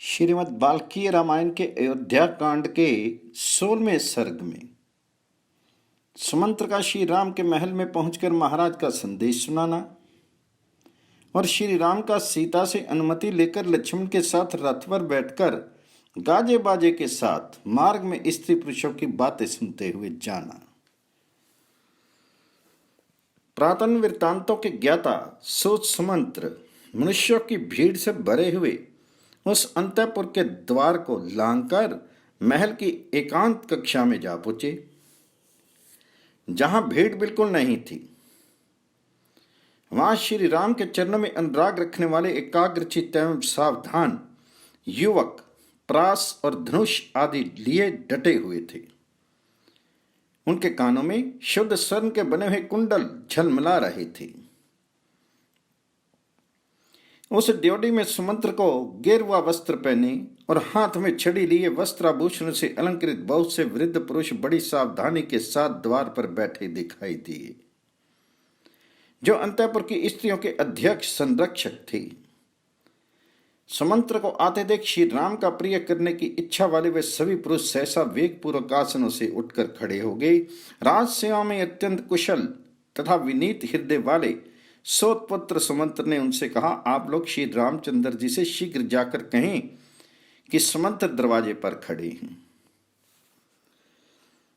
श्रीमद् वाल्मीकि रामायण के अयोध्या कांड के 16वें सर्ग में सुमंत्र का श्री राम के महल में पहुंचकर महाराज का संदेश सुनाना और श्री राम का सीता से अनुमति लेकर लक्ष्मण के साथ रथ पर बैठकर गाजे बाजे के साथ मार्ग में स्त्री पुरुषों की बातें सुनते हुए जाना। प्रातन वृत्तांतों के ज्ञाता सोच सुमंत्र मनुष्यों की भीड़ से भरे हुए उस अंतःपुर के द्वार को लांघकर महल की एकांत कक्षा में जा पहुंचे, जहां भीड़ बिल्कुल नहीं थी। वहां श्री राम के चरणों में अनुराग रखने वाले एकाग्रचित्त एवं सावधान युवक प्रास और धनुष आदि लिए डटे हुए थे। उनके कानों में शुद्ध स्वर्ण के बने हुए कुंडल झलमला रहे थे। उस ड्योढ़ी में सुमंत्र को गेरुआ वस्त्र पहने और हाथ में छड़ी लिए वस्त्राभूषण से अलंकृत बहुत से वृद्ध पुरुष बड़ी सावधानी के साथ द्वार पर बैठे दिखाई दिए, जो अंतःपुर की स्त्रियों के अध्यक्ष संरक्षक थे। सुमंत्र को आते देख श्री राम का प्रिय करने की इच्छा वाले वे सभी पुरुष सहसा वेग पूर्वक आसनों से उठकर खड़े हो गए। राज सेवा में अत्यंत कुशल तथा विनीत हृदय वाले सोतपुत्र सुमंत्र ने उनसे कहा, आप लोग श्री रामचंद्र जी से शीघ्र जाकर कहें कि सुमंत्र दरवाजे पर खड़े हैं।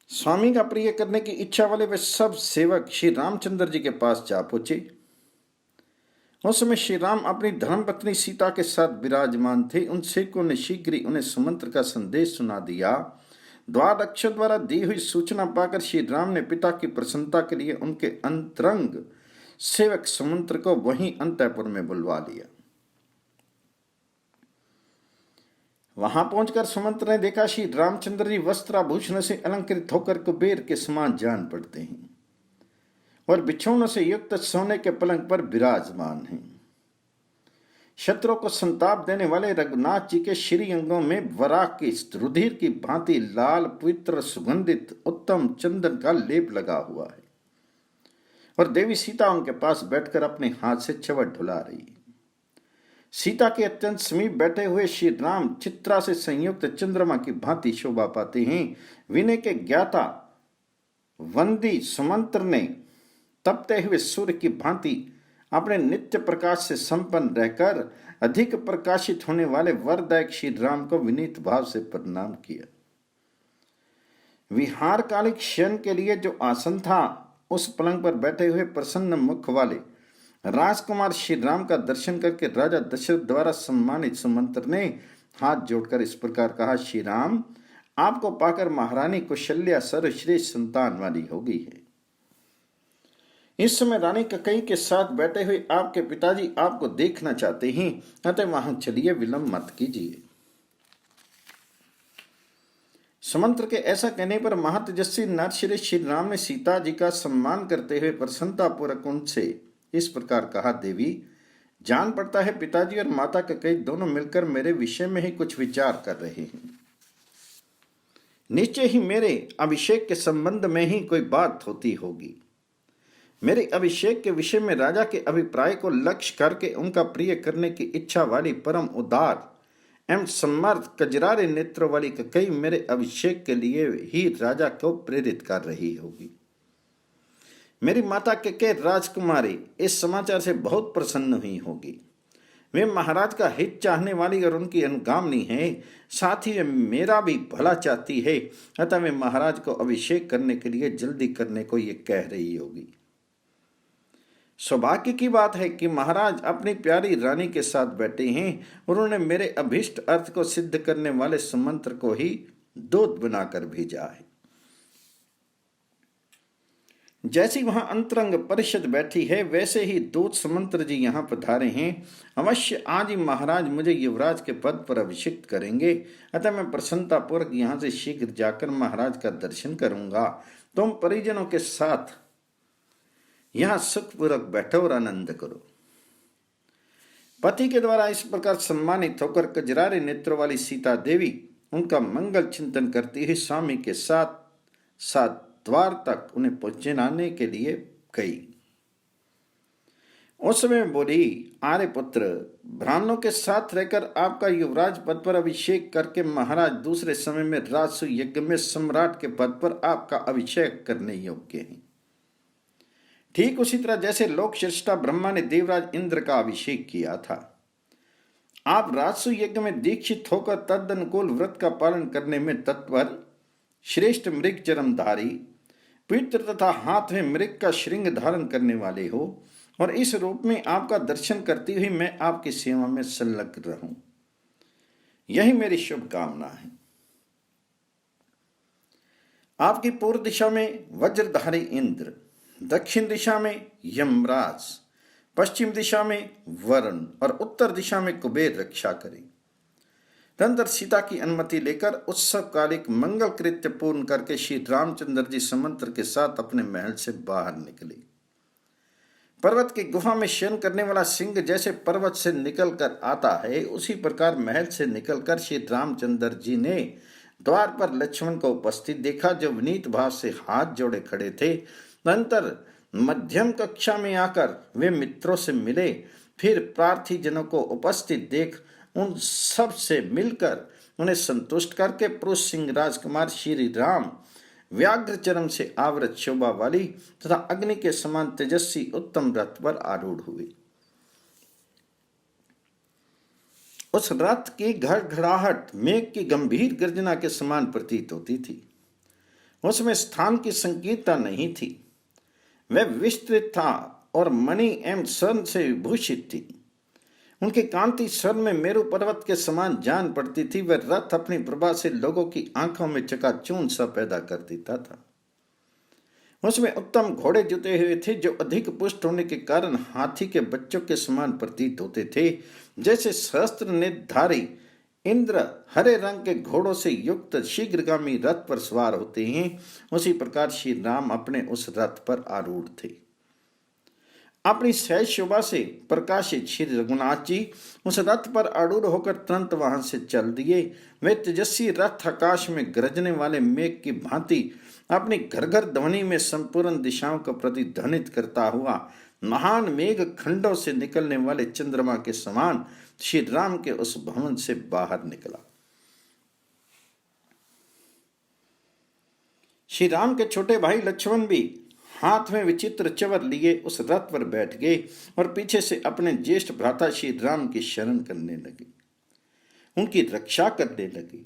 स्वामी का प्रिय करने की इच्छा वाले वे सब सेवक श्री रामचंद्र जी के पास जा पहुंचे। उस समय श्री राम अपनी धर्मपत्नी सीता के साथ विराजमान थे। उन सेवकों ने शीघ्र ही उन्हें सुमंत्र का संदेश सुना दिया। द्वार रक्षक द्वारा दी हुई सूचना पाकर श्री राम ने पिता की प्रसन्नता के लिए उनके अंतरंग सेवक सुमंत्र को वहीं अंतःपुर में बुलवा लिया। वहां पहुंचकर सुमंत्र ने देखा श्री रामचंद्र जी वस्त्राभूषण से अलंकृत होकर कुबेर के समान जान पड़ते हैं और बिछौनों से युक्त सोने के पलंग पर विराजमान हैं। शत्रुओं को संताप देने वाले रघुनाथ जी के श्री अंगों में वराक की रुधिर की भांति लाल पवित्र सुगंधित उत्तम चंदन का लेप लगा हुआ है और देवी सीता उनके पास बैठकर अपने हाथ से चवट ढुला रही है। सीता के अत्यंत समीप बैठे हुए श्री राम चित्रा से संयुक्त चंद्रमा की भांति शोभा पाते हैं। विनय के ज्ञाता वंदी सुमंत्र ने तपते हुए सूर्य की भांति अपने नित्य प्रकाश से संपन्न रहकर अधिक प्रकाशित होने वाले वरदायक श्री राम को विनीत भाव से प्रणाम किया। विहार कालिक शयन के लिए जो आसन था, उस पलंग पर बैठे हुए प्रसन्न मुख वाले राजकुमार श्री राम का दर्शन करके राजा दशरथ द्वारा सम्मानित सुमंत्र ने हाथ जोड़कर इस प्रकार कहा, श्री राम, आपको पाकर महारानी कौशल्या सर्वश्रेष्ठ संतान वाली हो गई है। इस समय रानी कैकेयी के साथ बैठे हुए आपके पिताजी आपको देखना चाहते हैं, अतः वहां चलिए, विलंब मत कीजिए। सुमंत्र के ऐसा कहने पर महातेजस्वी नरश्री श्री राम ने सीता जी का सम्मान करते हुए प्रसन्नता पूर्वक उनसे इस प्रकार कहा, देवी, जान पड़ता है पिताजी और माता कैकेयी दोनों मिलकर मेरे विषय में ही कुछ विचार कर रहे हैं। निश्चय ही मेरे अभिषेक के संबंध में ही कोई बात होती होगी। मेरे अभिषेक के विषय में राजा के अभिप्राय को लक्ष्य करके उनका प्रिय करने की इच्छा वाली परम उदार एवं समर्थ कजरारे नेत्रों वाली कैकेयी मेरे अभिषेक के लिए ही राजा को प्रेरित कर रही होगी। मेरी माता कैकेयी राजकुमारी इस समाचार से बहुत प्रसन्न हुई होगी। वे महाराज का हित चाहने वाली और उनकी अनुगामिनी है, साथ ही वे मेरा भी भला चाहती है, अतः वे महाराज को अभिषेक करने के लिए जल्दी करने को ये कह रही होगी। सौभाग्य की बात है कि महाराज अपनी प्यारी रानी के साथ बैठे हैं और उन्होंने मेरे अभीष्ट अर्थ को सिद्ध करने वाले सुमंत्र को ही दूत बनाकर भेजा है। जैसी वहां अंतरंग परिषद बैठी है, वैसे ही दूत सुमंत्र जी यहाँ पधारे हैं। अवश्य आज ही महाराज मुझे युवराज के पद पर अभिषिक्त करेंगे, अतः मैं प्रसन्नता पूर्वक यहाँ से शीघ्र जाकर महाराज का दर्शन करूंगा। तुम परिजनों के साथ यहां सुखपूर्वक बैठो और आनंद करो। पति के द्वारा इस प्रकार सम्मानित होकर कजरारे नेत्रों वाली सीता देवी उनका मंगल चिंतन करती हुई स्वामी के साथ साथ द्वार तक उन्हें पहुंचाने के लिए गई। उस समय बोली, आर्यपुत्र, ब्राह्मणों के साथ रहकर आपका युवराज पद पर अभिषेक करके महाराज दूसरे समय में राजसूय यज्ञ में सम्राट के पद पर आपका अभिषेक करने योग्य हैं। ठीक उसी तरह जैसे लोक श्रेष्ठा ब्रह्मा ने देवराज इंद्र का अभिषेक किया था, आप राजसूय यज्ञ में दीक्षित होकर तदनुकूल व्रत का पालन करने में तत्पर, श्रेष्ठ मृग चरमधारी, पवित्र तथा हाथ में मृग का श्रृंग धारण करने वाले हो, और इस रूप में आपका दर्शन करती हुई मैं आपकी सेवा में संलग्न रहूं, यही मेरी शुभकामना है। आपकी पूर्व दिशा में वज्रधारी इंद्र, दक्षिण दिशा में यमराज, पश्चिम दिशा में वरुण और उत्तर दिशा में कुबेर रक्षा करें। तदनंतर सीता की अनुमति लेकर उत्सवकालिक मंगल कृत्य पूर्ण करके श्री रामचंद्र जी समंत्र के साथ अपने महल से बाहर निकले। पर्वत की गुफा में शयन करने वाला सिंह जैसे पर्वत से निकलकर आता है, उसी प्रकार महल से निकलकर श्री रामचंद्र जी ने द्वार पर लक्ष्मण को उपस्थित देखा, जो विनीत भाव से हाथ जोड़े खड़े थे। तदनंतर मध्यम कक्षा में आकर वे मित्रों से मिले, फिर प्रार्थी जनों को उपस्थित देख उन सब से मिलकर उन्हें संतुष्ट करके पुरुष सिंह राजकुमार श्री राम व्याघ्र चरम से आवृत शोभा वाली तथा अग्नि के समान तेजस्वी उत्तम रथ पर आरूढ़ हुए। उस रथ की घड़घड़ाहट मेघ की गंभीर गर्जना के समान प्रतीत होती थी। उसमें स्थान की संकीर्णता नहीं थी, वह विस्तृत था और मणि एवं स्वर्ण से विभूषित थी। उनकी कांति स्वर्ण में मेरु पर्वत के समान जान पड़ती थी। वह रथ अपनी प्रभा से लोगों की आंखों में चकाचौंध सा पैदा कर देता था। उसमें उत्तम घोड़े जुते हुए थे, जो अधिक पुष्ट होने के कारण हाथी के बच्चों के समान प्रतीत होते थे। जैसे सहस्त्र नेत्रधारी इंद्र हरे रंग के घोड़ों से युक्त शीघ्रगामी रथ पर सवार होते हैं, उसी प्रकार श्री राम अपने उस रथ पर आरूढ़ थे। अपनी सहज शोभा से प्रकाशित श्री रघुनाथ जी उस रथ पर आरूढ़ होकर तुरंत वहां से चल दिए। वे तेजस्वी रथ आकाश में गरजने वाले मेघ की भांति अपनी घर घर ध्वनि में संपूर्ण दिशाओं को प्रतिध्वनित करता हुआ महान मेघ खंडों से निकलने वाले चंद्रमा के समान श्री राम के उस भवन से बाहर निकला। श्री राम के छोटे भाई लक्ष्मण भी हाथ में विचित्र चवर लिए उस रथ पर बैठ गए और पीछे से अपने ज्येष्ठ भ्राता श्री राम की शरण करने लगे, उनकी रक्षा करने लगे।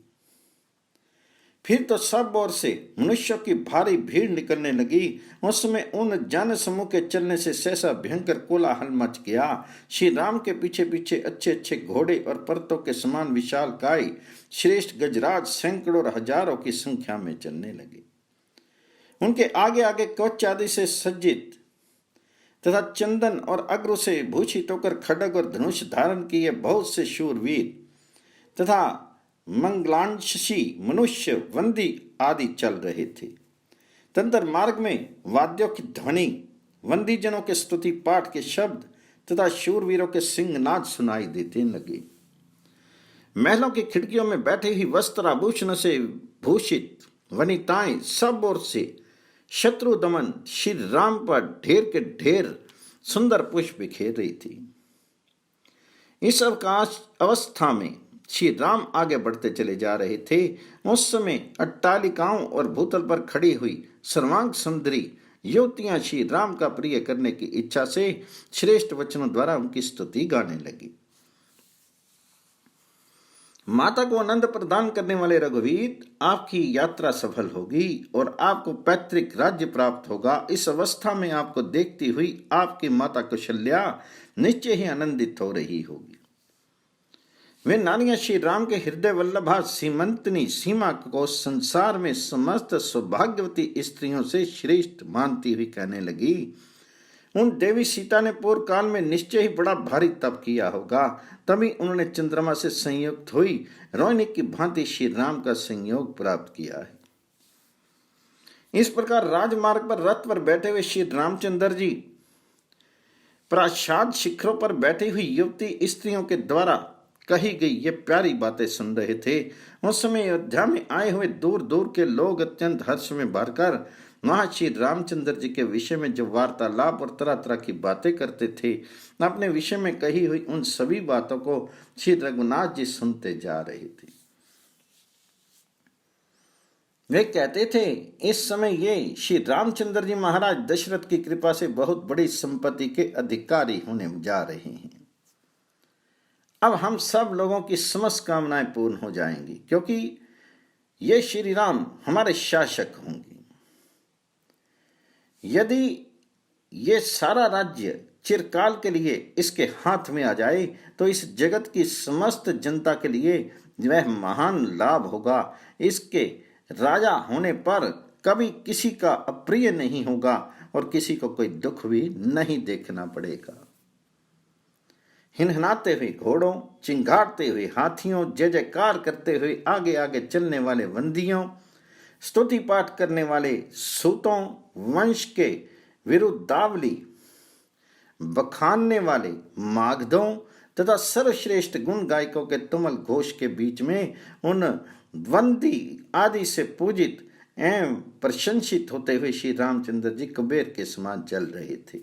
फिर तो सब ओर से मनुष्यों की भारी भीड़ निकलने लगी। उस समय उन जन समूह के चलने से सहसा भयंकर कोलाहल मच गया। श्री राम के पीछे पीछे अच्छे अच्छे घोड़े और पर्वतों के समान विशाल काय श्रेष्ठ गजराज सैकड़ों और हजारों की संख्या में चलने लगे। उनके आगे आगे कवच आदि से सज्जित तथा चंदन और अग्र से भूषित होकर खड्ग और धनुष धारण किए बहुत से शूरवीर तथा मंगलांशी मनुष्य वंदी आदि चल रहे थे। तदंतर मार्ग में वाद्यों की ध्वनि, वंदी जनों के स्तुति पाठ के शब्द तथा शूरवीरों के सिंहनाद सुनाई देते लगे। महलों की खिड़कियों में बैठे ही वस्त्राभूषण से भूषित वनिताएं सब ओर से शत्रु दमन श्री राम पर ढेर के ढेर सुंदर पुष्प बिखेर रही थी। इस अवस्था में श्री राम आगे बढ़ते चले जा रहे थे। उस समय अट्टालिकाओं और भूतल पर खड़ी हुई सर्वांग सुंदरी युवतियां श्री राम का प्रिय करने की इच्छा से श्रेष्ठ वचनों द्वारा उनकी स्तुति गाने लगी। माता को आनंद प्रदान करने वाले रघुवीर, आपकी यात्रा सफल होगी और आपको पैतृक राज्य प्राप्त होगा। इस अवस्था में आपको देखती हुई आपकी माता कौशल्या निश्चय ही आनंदित हो रही होगी। वे नानियां श्री राम के हृदय वल्लभा सीमंतनी सीमा को संसार में समस्त सौभाग्यवती स्त्रियों से श्रेष्ठ मानती हुई कहने लगी, उन देवी सीता ने पूर्व काल में निश्चय ही बड़ा भारी तप किया होगा, तभी उन्होंने चंद्रमा से संयुक्त हुई रोहिणी की भांति श्री राम का संयोग प्राप्त किया है। इस प्रकार राजमार्ग पर रथ पर बैठे हुए श्री रामचंद्र जी प्रासाद शिखरों पर बैठी हुई युवती स्त्रियों के द्वारा कही गई ये प्यारी बातें सुन रहे थे। उस समय अयोध्या में आए हुए दूर दूर के लोग अत्यंत हर्ष में भरकर वहां श्री रामचंद्र जी के विषय में जो वार्तालाप और तरह तरह की बातें करते थे, अपने विषय में कही हुई उन सभी बातों को श्री रघुनाथ जी सुनते जा रहे थे। वे कहते थे, इस समय ये श्री रामचंद्र जी महाराज दशरथ की कृपा से बहुत बड़ी संपत्ति के अधिकारी होने जा रहे हैं। अब हम सब लोगों की समस्त कामनाएं पूर्ण हो जाएंगी, क्योंकि ये श्री राम हमारे शासक होंगे। यदि ये सारा राज्य चिरकाल के लिए इसके हाथ में आ जाए तो इस जगत की समस्त जनता के लिए वह महान लाभ होगा। इसके राजा होने पर कभी किसी का अप्रिय नहीं होगा और किसी को कोई दुख भी नहीं देखना पड़ेगा। हिनहिनाते हुए घोड़ों, चिंगारते हुए हाथियों, जय जयकार करते हुए आगे आगे चलने वाले वंदियों, स्तुति पाठ करने वाले सूतों, वंश के विरुद्धावली बखानने वाले मागधों तथा सर्वश्रेष्ठ गुण गायकों के तुमल घोष के बीच में उन वंदी आदि से पूजित एवं प्रशंसित होते हुए श्री रामचंद्र जी कुबेर के समान चल रहे थे।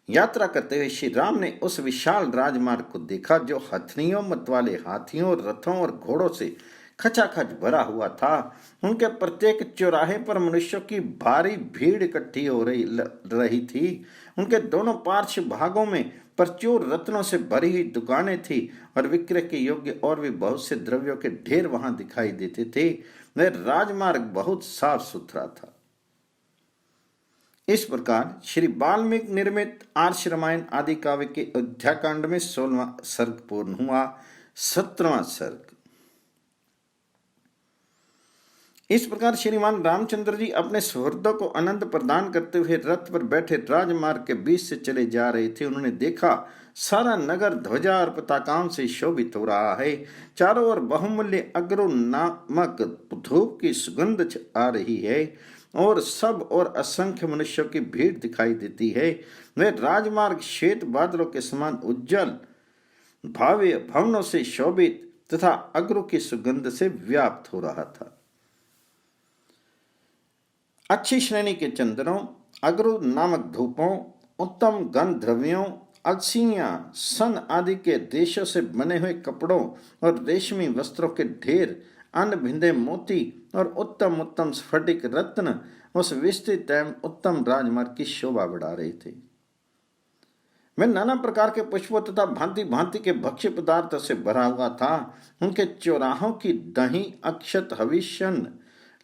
यात्रा करते हुए श्री राम ने उस विशाल राजमार्ग को देखा जो हथनियों, मतवाले हाथियों, रथों और घोड़ों से खचाखच भरा हुआ था। उनके प्रत्येक चौराहे पर मनुष्यों की भारी भीड़ इकट्ठी हो रही थी। उनके दोनों पार्श्व भागों में प्रचुर रत्नों से भरी हुई दुकानें थी और विक्रय के योग्य और भी बहुत से द्रव्यों के ढेर वहां दिखाई देते थे। वह राजमार्ग बहुत साफ सुथरा था। इस प्रकार श्री वाल्मीकि निर्मित आर्ष रामायण आदि काव्य के अयोध्याकांड में 16वां सर्ग पूर्ण हुआ। 17वां सर्ग। इस प्रकार श्रीमान रामचंद्र जी अपने सुहृदों को आनंद प्रदान करते हुए रथ पर बैठे राजमार्ग के बीच से चले जा रहे थे। उन्होंने देखा सारा नगर ध्वजा और पताकाओं से शोभित हो रहा है। चारों ओर बहुमूल्य अग्रो नामक धूप की सुगंध आ रही है और सब और असंख्य मनुष्यों की भीड़ दिखाई देती है। वह राजमार्ग श्वेत बादलों के समान उज्जवल भव्य भवनों से शोभित तथा अग्रो की सुगंध से व्याप्त हो रहा था। अच्छी श्रेणी के चंदनों, अग्रो नामक धूपों, उत्तम गंध द्रव्यों, अलसियां, सन आदि के देशों से बने हुए कपड़ों और रेशमी वस्त्रों के ढेर, अन्न भिंदे मोती और उत्तम उत्तम स्फटिक रत्न उस विस्तृत एवं उत्तम राजमार्ग की शोभा बढ़ा रहे थे। वह नाना प्रकार के पुष्पों तथा भांति भांति के भक्ष्य पदार्थों से भरा हुआ था। उनके चौराहों की दही, अक्षत, हविष्यन,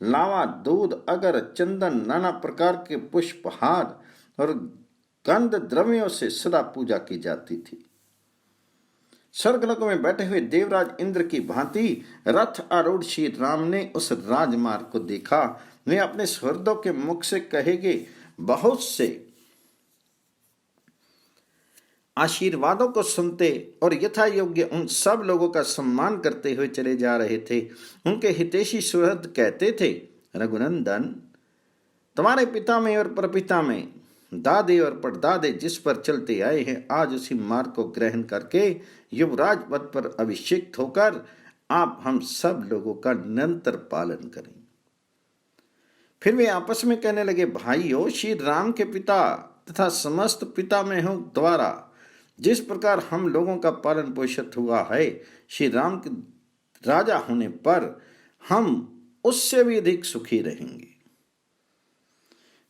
लावा, दूध, अगर, चंदन, नाना प्रकार के पुष्पहार और गंध द्रव्यों से सदा पूजा की जाती थी। स्वर्गलोक में बैठे हुए देवराज इंद्र की भांति रथ आरूढ़ श्री राम ने उस राजमार्ग को देखा। वे अपने सुहृदों के मुख से कहेगे बहुत से आशीर्वादों को सुनते और यथा योग्य उन सब लोगों का सम्मान करते हुए चले जा रहे थे। उनके हितैषी सुहृद कहते थे, रघुनंदन, तुम्हारे पिता में और परपिता में, दादे और परदादे जिस पर चलते आए हैं, आज उसी मार्ग को ग्रहण करके युवराज पद पर अभिषिक्त होकर आप हम सब लोगों का निरंतर पालन करें। फिर वे आपस में कहने लगे, भाइयों, श्री राम के पिता तथा समस्त पितामहों द्वारा जिस प्रकार हम लोगों का पालन पोषण हुआ है, श्री राम के राजा होने पर हम उससे भी अधिक सुखी रहेंगे।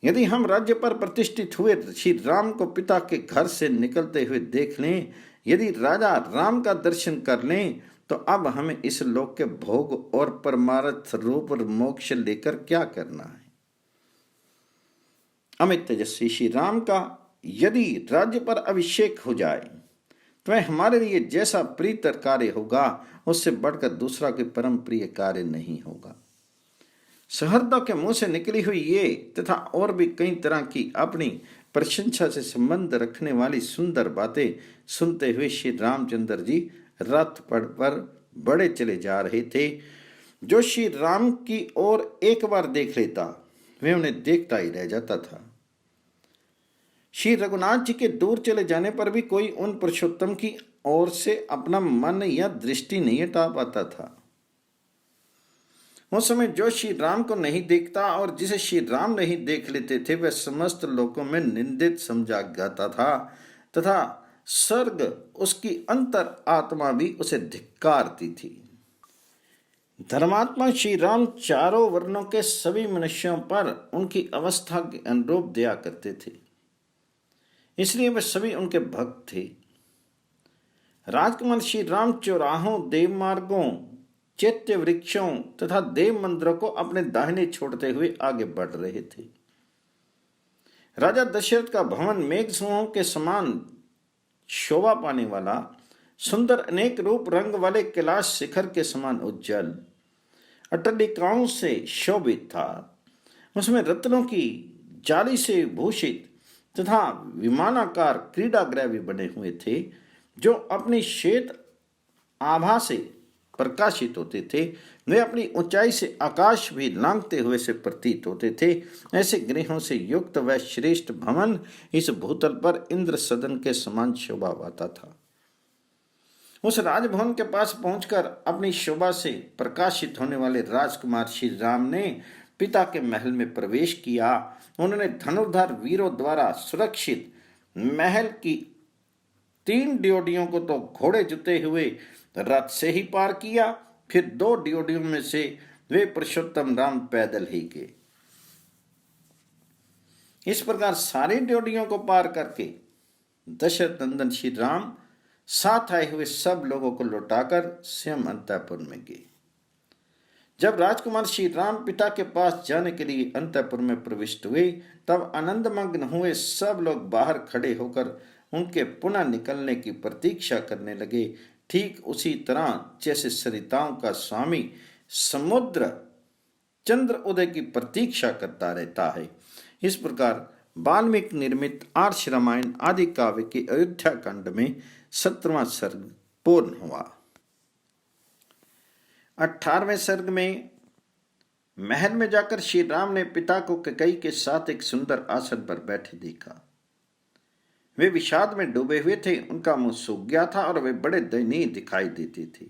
यदि हम राज्य पर प्रतिष्ठित हुए श्री राम को पिता के घर से निकलते हुए देख लें, यदि राजा राम का दर्शन कर लें, तो अब हमें इस लोक के भोग और परमार्थ रूप मोक्ष लेकर क्या करना है। अमित तेजस्वी श्री राम का यदि राज्य पर अभिषेक हो जाए तो वह हमारे लिए जैसा प्रीतर कार्य होगा, उससे बढ़कर दूसरा कोई परम प्रिय कार्य नहीं होगा। सहृदयों के मुंह से निकली हुई ये तथा और भी कई तरह की अपनी प्रशंसा से संबंध रखने वाली सुंदर बातें सुनते हुए श्री रामचंद्र जी रथ पर बड़े चले जा रहे थे। जो श्री राम की ओर एक बार देख लेता, वह उन्हें देखता ही रह जाता था। श्री रघुनाथ जी के दूर चले जाने पर भी कोई उन पुरुषोत्तम की ओर से अपना मन या दृष्टि नहीं हटा पाता था। उस समय जो श्री राम को नहीं देखता और जिसे श्री राम नहीं देख लेते थे वह समस्त लोगों में निंदित समझा जाता था तथा स्वर्ग उसकी अंतर आत्मा भी उसे धिक्कारती थी। धर्मात्मा श्री राम चारों वर्णों के सभी मनुष्यों पर उनकी अवस्था के अनुरूप दया करते थे, इसलिए वे सभी उनके भक्त थे। राजकुमार श्री राम चौराहों, देव मार्गों, चैत्य वृक्षों तथा देव मंदिरों को अपने दाहिने छोड़ते हुए आगे बढ़ रहे थे। राजा दशरथ का भवन मेघ समूहों के समान शोभा पाने वाला, सुंदर अनेक रूप रंग वाले कैलाश शिखर के समान उज्जवल अट्टलिकाओं से शोभित था। उसमें रत्नों की जाली से भूषित तथा विमानाकार क्रीडागृह भी बने हुए थे, जो अपनी श्वेत आभा से प्रकाशित होते थे। वे अपनी ऊंचाई से आकाश भी लांघते हुए से प्रतीत होते थे। ऐसे गृहों से युक्त वह श्रेष्ठ भवन इस भूतल पर इंद्र सदन के समान शोभा पाता था। उस राजभवन के पास पहुंचकर अपनी शोभा से प्रकाशित होने वाले राजकुमार श्री राम ने पिता के महल में प्रवेश किया। उन्होंने धनुर्धर वीरों द्वारा सुरक्षित महल की 3 ड्योढ़ियों को तो घोड़े जुते हुए रथ से ही पार किया, फिर 2 ड्योढ़ियों में से वे पुरुषोत्तम राम पैदल ही गए। इस प्रकार सारी ड्योढ़ियों को पार करके दशरथ नंदन श्री राम साथ आए हुए सब लोगों को लौटाकर स्वयं अंतःपुर में गए। जब राजकुमार श्री राम पिता के पास जाने के लिए अंतःपुर में प्रविष्ट हुए, तब आनंदमग्न हुए सब लोग बाहर खड़े होकर उनके पुनः निकलने की प्रतीक्षा करने लगे, ठीक उसी तरह जैसे सरिताओं का स्वामी समुद्र चंद्र उदय की प्रतीक्षा करता रहता है। इस प्रकार वाल्मीकि निर्मित आर्ष रामायण आदि काव्य के अयोध्या कांड में 17वां सर्ग पूर्ण हुआ। 18वें सर्ग में महल में जाकर श्री राम ने पिता को कैकेयी के साथ एक सुंदर आसन पर बैठे देखा। वे विषाद में डूबे हुए थे, उनका मुंह सूख गया था और वे बड़े दयनीय दिखाई देते थे।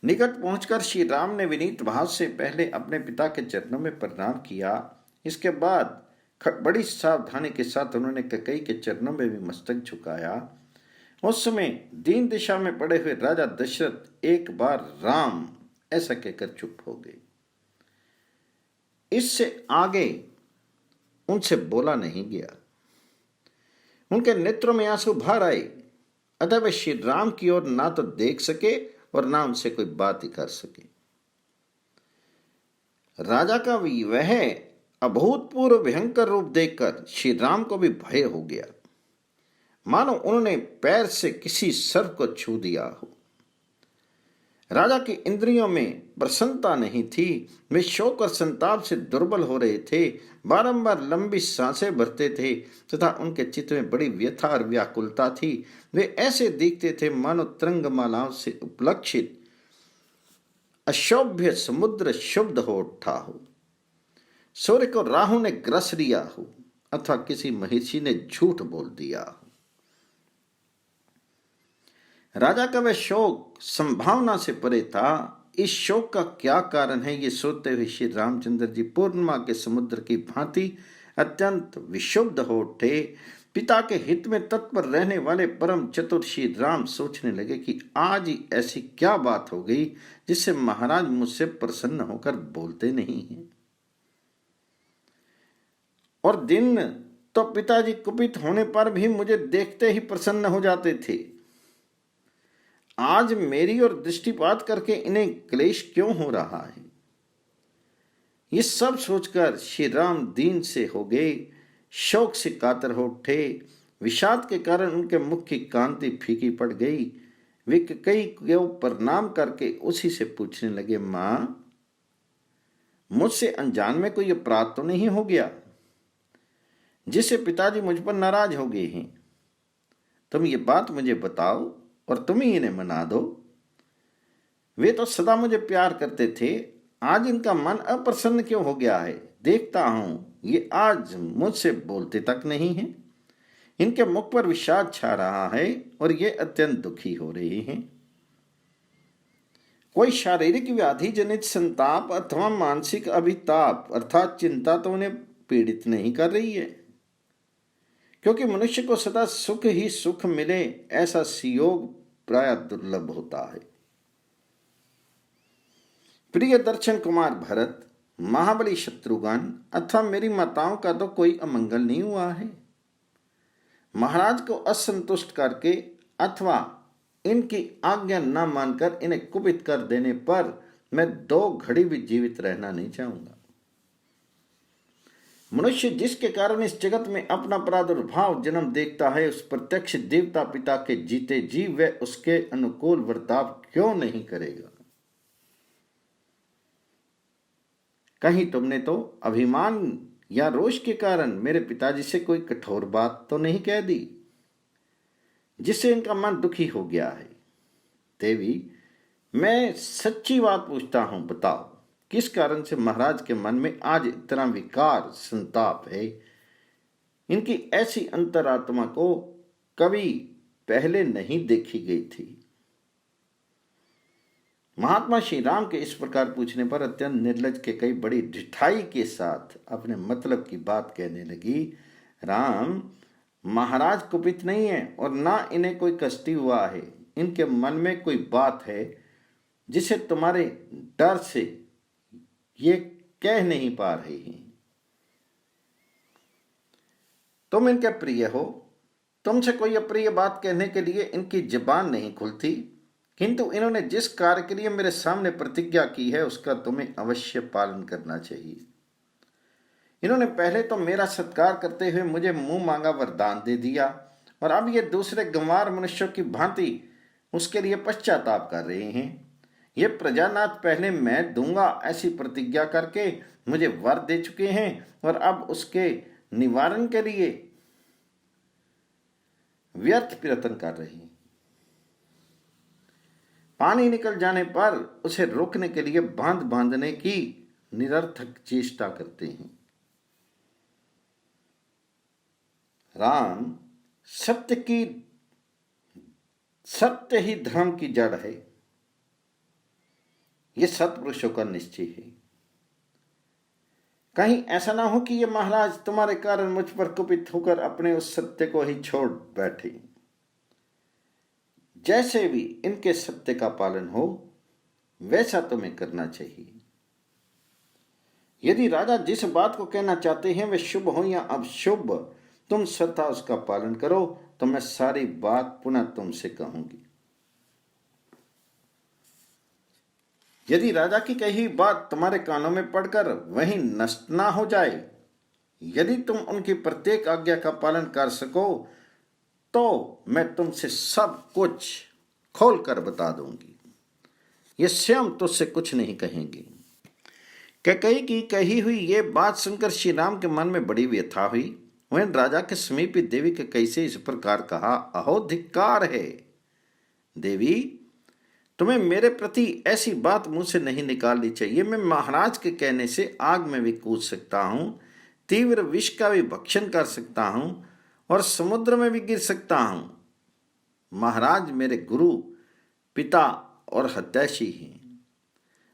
निकट पहुंचकर श्री राम ने विनीत भाव से पहले अपने पिता के चरणों में प्रणाम किया। इसके बाद बड़ी सावधानी के साथ उन्होंने कैकेयी के चरणों में भी मस्तक झुकाया। उस समय दीन दिशा में पड़े हुए राजा दशरथ एक बार राम ऐसा कहकर चुप हो गए। इससे आगे उनसे बोला नहीं गया। उनके नेत्रों में आंसू भर आए, अतः वे श्री राम की ओर ना तो देख सके और ना उनसे कोई बात ही कर सके। राजा का वह अभूतपूर्व भयंकर रूप देखकर श्री राम को भी भय हो गया, मानो उन्होंने पैर से किसी सर्प को छू दिया हो। राजा की इंद्रियों में प्रसन्नता नहीं थी, वे शोक और संताप से दुर्बल हो रहे थे, बारंबार लंबी सांसें भरते थे तथा उनके चित्त में बड़ी व्यथा और व्याकुलता थी। वे ऐसे दिखते थे मानो तरंगमालाओं से उपलक्षित अशोभ्य समुद्र शुद्ध हो उठा हो, सूर्य को राहु ने ग्रस लिया हो अथवा किसी महिषी ने झूठ बोल दिया हो। राजा का वह शोक संभावना से परे था। इस शोक का क्या कारण है, ये सोचते हुए श्री रामचंद्र जी पूर्णिमा के समुद्र की भांति अत्यंत विशुद्ध हो उठे। पिता के हित में तत्पर रहने वाले परम चतुर श्री राम सोचने लगे कि आज ही ऐसी क्या बात हो गई जिससे महाराज मुझसे प्रसन्न होकर बोलते नहीं हैं। और दिन तो पिताजी कुपित होने पर भी मुझे देखते ही प्रसन्न हो जाते थे, आज मेरी ओर दृष्टिपात करके इन्हें क्लेश क्यों हो रहा है। ये सब सोचकर श्री राम दीन से हो गए, शोक से कातर हो उठे। विषाद के कारण उनके मुख की कांति फीकी पड़ गई। वे कैकेयी को प्रणाम करके उसी से पूछने लगे, मां, मुझसे अनजान में कोई अपराध तो नहीं हो गया जिससे पिताजी मुझ पर नाराज हो गए हैं? तुम ये बात मुझे बताओ और तुम ही इन्हें मना दो। वे तो सदा मुझे प्यार करते थे, आज इनका मन अप्रसन्न क्यों हो गया है? देखता हूं ये आज मुझसे बोलते तक नहीं हैं। इनके मुख पर विषाद छा रहा है और ये अत्यंत दुखी हो रहे हैं। कोई शारीरिक व्याधि जनित संताप अथवा मानसिक अभिताप अर्थात चिंता तो उन्हें पीड़ित नहीं कर रही है, क्योंकि मनुष्य को सदा सुख ही सुख मिले ऐसा संयोग प्राय दुर्लभ होता है। प्रिय दर्शन कुमार भरत, महाबली शत्रुघ्न अथवा मेरी माताओं का तो कोई अमंगल नहीं हुआ है। महाराज को असंतुष्ट करके अथवा इनकी आज्ञा न मानकर इन्हें कुपित कर देने पर मैं 2 घड़ी भी जीवित रहना नहीं चाहूंगा। मनुष्य जिसके कारण इस जगत में अपना प्रादुर्भाव जन्म देखता है, उस प्रत्यक्ष देवता पिता के जीते जी वह उसके अनुकूल बर्ताव क्यों नहीं करेगा? कहीं तुमने तो अभिमान या रोष के कारण मेरे पिताजी से कोई कठोर बात तो नहीं कह दी जिससे इनका मन दुखी हो गया है? देवी, मैं सच्ची बात पूछता हूं, बताओ किस कारण से महाराज के मन में आज इतना विकार संताप है? इनकी ऐसी अंतरात्मा को कभी पहले नहीं देखी गई थी। महात्मा श्री राम के इस प्रकार पूछने पर अत्यंत निर्लज के कई बड़ी ढिठाई के साथ अपने मतलब की बात कहने लगी। राम, महाराज कुपित नहीं है और ना इन्हें कोई कष्टी हुआ है। इनके मन में कोई बात है जिसे तुम्हारे डर से ये कह नहीं पा रहे हैं। तुम इनके प्रिय हो, तुमसे कोई अप्रिय बात कहने के लिए इनकी जुबान नहीं खुलती, किंतु इन्होंने जिस कार्य के लिए मेरे सामने प्रतिज्ञा की है उसका तुम्हें अवश्य पालन करना चाहिए। इन्होंने पहले तो मेरा सत्कार करते हुए मुझे मुंह मांगा वरदान दे दिया और अब ये दूसरे गंवार मनुष्यों की भांति उसके लिए पश्चाताप कर रहे हैं। ये प्रजानाथ पहले मैं दूंगा ऐसी प्रतिज्ञा करके मुझे वर दे चुके हैं और अब उसके निवारण के लिए व्यर्थ प्रयत्न कर रहे हैं। पानी निकल जाने पर उसे रोकने के लिए बांध बांधने की निरर्थक चेष्टा करते हैं। राम, सत्य ही धर्म की जड़ है, यह सत्पुरुषों का निश्चय है। कहीं ऐसा ना हो कि ये महाराज तुम्हारे कारण मुझ पर कुपित होकर अपने उस सत्य को ही छोड़ बैठे। जैसे भी इनके सत्य का पालन हो वैसा तुम्हें करना चाहिए। यदि राजा जिस बात को कहना चाहते हैं वह शुभ हो या अशुभ, तुम सदा उसका पालन करो तो मैं सारी बात पुनः तुमसे कहूंगी। यदि राजा की कही बात तुम्हारे कानों में पड़कर वहीं नष्ट ना हो जाए, यदि तुम उनकी प्रत्येक आज्ञा का पालन कर सको तो मैं तुमसे सब कुछ खोलकर बता दूंगी। ये स्वयं तुझसे कुछ नहीं कहेंगे। कैकेयी की कही हुई ये बात सुनकर श्री राम के मन में बड़ी व्यथा हुई। वह राजा के समीप देवी के कैसे इस प्रकार कहा, अहो धिक्कार है। देवी, तुम्हें मेरे प्रति ऐसी बात मुंह से नहीं निकालनी चाहिए। मैं महाराज के कहने से आग में भी कूद सकता हूं, तीव्र विष का भी भक्षण कर सकता हूं और समुद्र में भी गिर सकता हूं। महाराज मेरे गुरु, पिता और हितैषी हैं।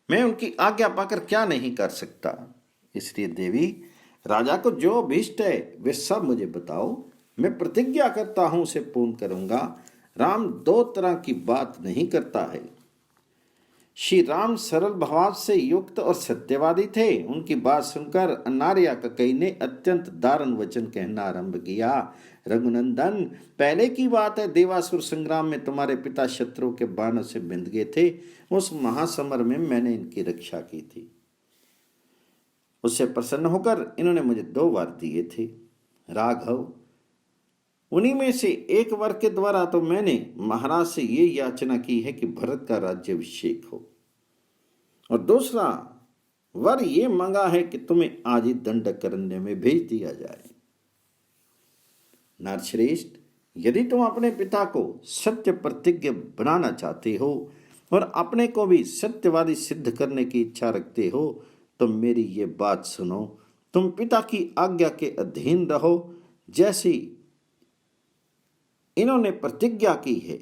मैं उनकी आज्ञा पाकर क्या नहीं कर सकता। इसलिए देवी, राजा को जो अभीष्ट है वे सब मुझे बताओ, मैं प्रतिज्ञा करता हूं उसे पूर्ण करूंगा। राम 2 तरह की बात नहीं करता है। श्री राम सरल भाव से युक्त और सत्यवादी थे। उनकी बात सुनकर अनार्या कैकेयी ने अत्यंत दारुण वचन कहना आरंभ किया। रघुनंदन, पहले की बात है, देवासुर संग्राम में तुम्हारे पिता शत्रु के बाणों से बिंध गए थे। उस महासमर में मैंने इनकी रक्षा की थी। उससे प्रसन्न होकर इन्होंने मुझे 2 वर दिए थे। राघव, उन्हीं में से एक वर के द्वारा तो मैंने महाराज से ये याचना की है कि भरत का राज्याभिषेक हो, और दूसरा वर ये मांगा है कि तुम्हें आज ही दंडकारण्य में भेज दिया जाए। नरश्रेष्ठ, यदि तुम अपने पिता को सत्य प्रतिज्ञ बनाना चाहते हो और अपने को भी सत्यवादी सिद्ध करने की इच्छा रखते हो तो मेरी ये बात सुनो। तुम पिता की आज्ञा के अधीन रहो, जैसी इन्होंने प्रतिज्ञा की है।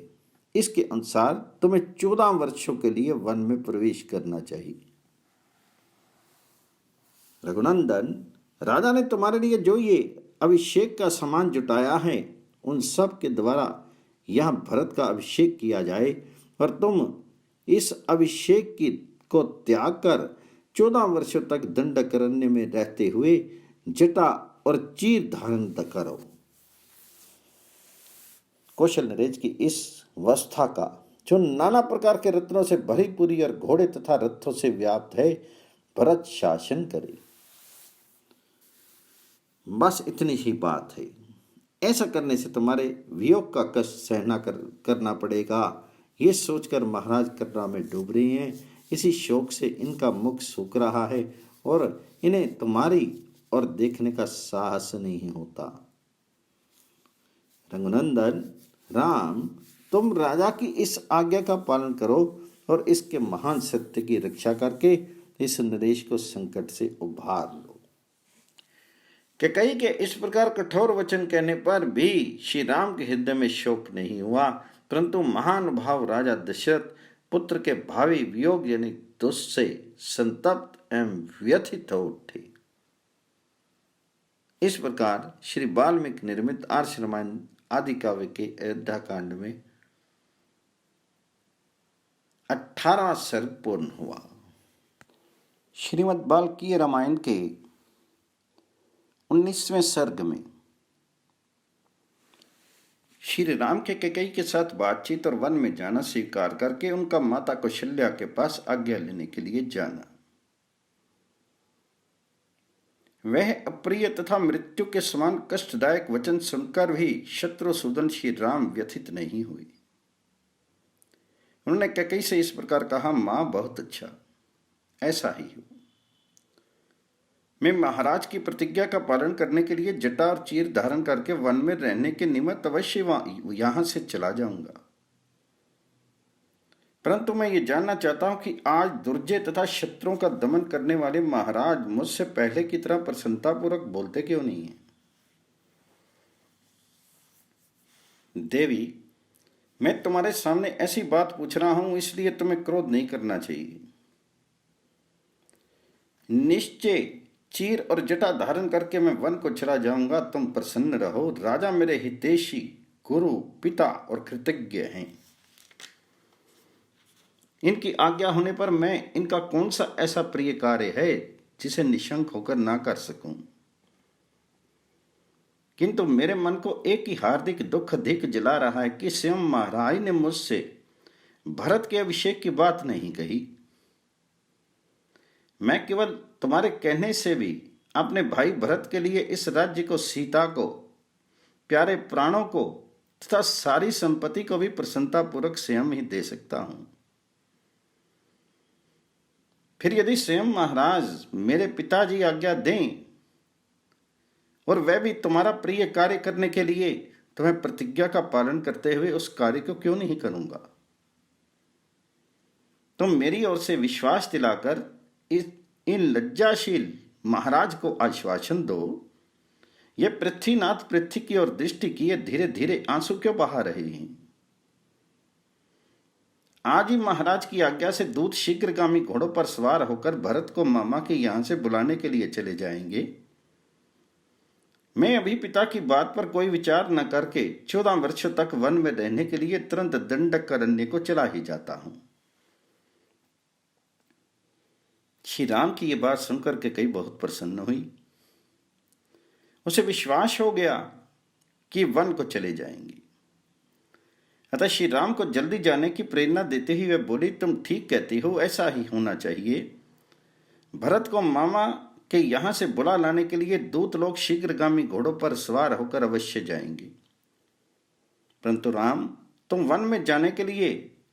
इसके अनुसार तुम्हें 14 वर्षों के लिए वन में प्रवेश करना चाहिए। रघुनंदन, राजा ने तुम्हारे लिए जो ये अभिषेक का सामान जुटाया है, उन सब के द्वारा यह भरत का अभिषेक किया जाए और तुम इस अभिषेक की को त्याग कर 14 वर्षों तक दंडकारण्य में रहते हुए जटा और चीर धारण करो। कौशल नरेश की इस अवस्था का, जो नाना प्रकार के रत्नों से भरी पूरी और घोड़े तथा रथों से व्याप्त है, भरत शासन करे। बस इतनी ही बात है। ऐसा करने से तुम्हारे वियोग का कष्ट सहना करना पड़ेगा। ये सोचकर महाराज करुणा में डूब रही हैं। इसी शोक से इनका मुख सूख रहा है और इन्हें तुम्हारी और देखने का साहस नहीं होता। रघुनंदन, राम, तुम राजा की इस आज्ञा का पालन करो और इसके महान सत्य की रक्षा करके इस नरेश को संकट से उभार लो। कैकेयी के इस प्रकार कठोर वचन कहने पर भी श्री राम के हृदय में शोक नहीं हुआ, परंतु महानुभाव राजा दशरथ पुत्र के भावी वियोग यानी दुख से संतप्त एवं व्यथित हो उठे। इस प्रकार श्री वाल्मीकि निर्मित आर्ष रामायण आदि काव्य के अयोध्या कांड में 18वां सर्ग पूर्ण हुआ। श्रीमद् वाल्मीकि रामायण के 19वें सर्ग में श्री राम के कैकेयी के साथ बातचीत और वन में जाना स्वीकार करके उनका माता कौशल्या के पास आज्ञा लेने के लिए जाना। वह अप्रिय तथा मृत्यु के समान कष्टदायक वचन सुनकर भी शत्रुसूदन श्री राम व्यथित नहीं हुए। उन्होंने कैकेयी से इस प्रकार कहा, मां बहुत अच्छा, ऐसा ही हो। मैं महाराज की प्रतिज्ञा का पालन करने के लिए जटा और चीर धारण करके वन में रहने के निमित्त अवश्य यहां से चला जाऊंगा, परंतु मैं ये जानना चाहता हूं कि आज दुर्जय तथा शत्रुओं का दमन करने वाले महाराज मुझसे पहले की तरह प्रसन्नतापूर्वक बोलते क्यों नहीं है। देवी, मैं तुम्हारे सामने ऐसी बात पूछ रहा हूं, इसलिए तुम्हें क्रोध नहीं करना चाहिए। निश्चय चीर और जटा धारण करके मैं वन को चला जाऊंगा, तुम प्रसन्न रहो। राजा मेरे हितैषी, गुरु, पिता और कृतज्ञ हैं। इनकी आज्ञा होने पर मैं इनका कौन सा ऐसा प्रिय कार्य है जिसे निशंक होकर ना कर सकूं। किंतु मेरे मन को एक ही हार्दिक दुख अधिक जला रहा है कि स्वयं महाराज ने मुझसे भरत के अभिषेक की बात नहीं कही। मैं केवल तुम्हारे कहने से भी अपने भाई भरत के लिए इस राज्य को, सीता को, प्यारे प्राणों को तथा सारी संपत्ति को भी प्रसन्नतापूर्वक स्वयं ही दे सकता हूं। फिर यदि स्वयं महाराज मेरे पिताजी आज्ञा दें और वह भी तुम्हारा प्रिय कार्य करने के लिए, तो मैं प्रतिज्ञा का पालन करते हुए उस कार्य को क्यों नहीं करूंगा। तुम मेरी ओर से विश्वास दिलाकर इन लज्जाशील महाराज को आश्वासन दो। ये पृथ्वीनाथ पृथ्वी की ओर दृष्टि किए धीरे धीरे आंसू क्यों बहा रहे हैं। आज ही महाराज की आज्ञा से दूत शीघ्रगामी घोड़ों पर सवार होकर भरत को मामा के यहां से बुलाने के लिए चले जाएंगे। मैं अभी पिता की बात पर कोई विचार न करके 14 वर्षों तक वन में रहने के लिए तुरंत दंडकारण्य को चला ही जाता हूं। श्री राम की यह बात सुनकर कैकेयी बहुत प्रसन्न हुई। उसे विश्वास हो गया कि वन को चले जाएंगे। अतः श्री राम को जल्दी जाने की प्रेरणा देते ही वह बोली, तुम ठीक कहती हो, ऐसा ही होना चाहिए। भरत को मामा के यहां से बुला लाने के लिए दूत लोग शीघ्रगामी घोड़ों पर सवार होकर अवश्य जाएंगे। परंतु राम, तुम वन में जाने के लिए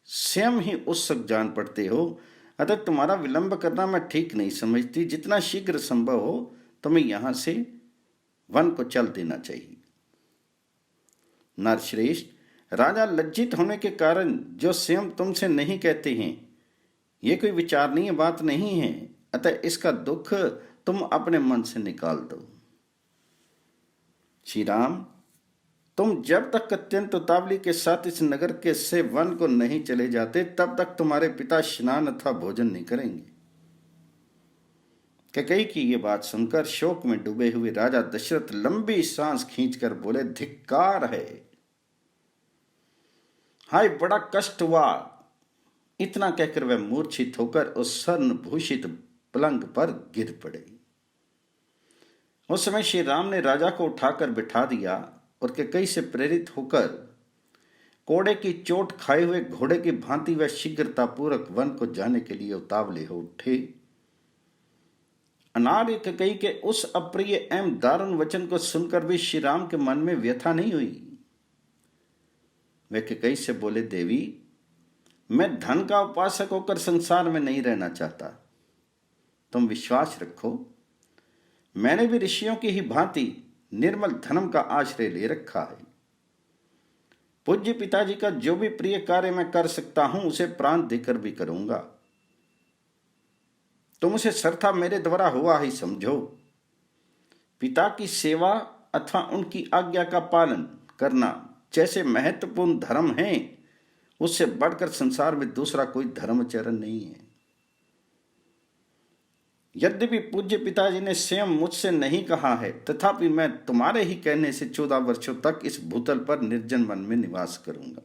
स्वयं ही उत्सुक जान पड़ते हो, अतः तुम्हारा विलंब करना मैं ठीक नहीं समझती। जितना शीघ्र संभव हो तुम्हें यहां से वन को चल देना चाहिए। नरश्रेष्ठ, राजा लज्जित होने के कारण जो स्वयं तुमसे नहीं कहते हैं, ये कोई विचारणीय बात नहीं है, अतः इसका दुख तुम अपने मन से निकाल दो। श्री राम, तुम जब तक अत्यंत उतावली के साथ इस नगर के से वन को नहीं चले जाते, तब तक तुम्हारे पिता स्नान अथवा भोजन नहीं करेंगे। कैकेयी की ये बात सुनकर शोक में डूबे हुए राजा दशरथ लंबी सांस खींचकर बोले, धिक्कार है, हाय बड़ा कष्ट हुआ। इतना कहकर वह मूर्छित होकर उस स्वर्ण भूषित पलंग पर गिर पड़े। उस समय श्री राम ने राजा को उठाकर बिठा दिया और कैकेयी से प्रेरित होकर कोड़े की चोट खाए हुए घोड़े की भांति वह शीघ्रतापूर्वक वन को जाने के लिए उतावले हो उठे। अनार्य कैकेयी के उस अप्रिय एवं दारुण वचन को सुनकर भी श्री राम के मन में व्यथा नहीं हुई। वे कैकेयी से बोले, देवी, मैं धन का उपासक होकर संसार में नहीं रहना चाहता। तुम विश्वास रखो, मैंने भी ऋषियों की ही भांति निर्मल धर्म का आश्रय ले रखा है। पूज्य पिताजी का जो भी प्रिय कार्य मैं कर सकता हूं, उसे प्राण देकर भी करूंगा। तुम उसे सर्वथा मेरे द्वारा हुआ ही समझो। पिता की सेवा अथवा उनकी आज्ञा का पालन करना जैसे महत्वपूर्ण धर्म है, उससे बढ़कर संसार में दूसरा कोई धर्मचरण नहीं है। यद्यपि पूज्य पिताजी ने स्वयं मुझसे नहीं कहा है, तथापि मैं तुम्हारे ही कहने से 14 वर्षों तक इस भूतल पर निर्जन वन में निवास करूंगा।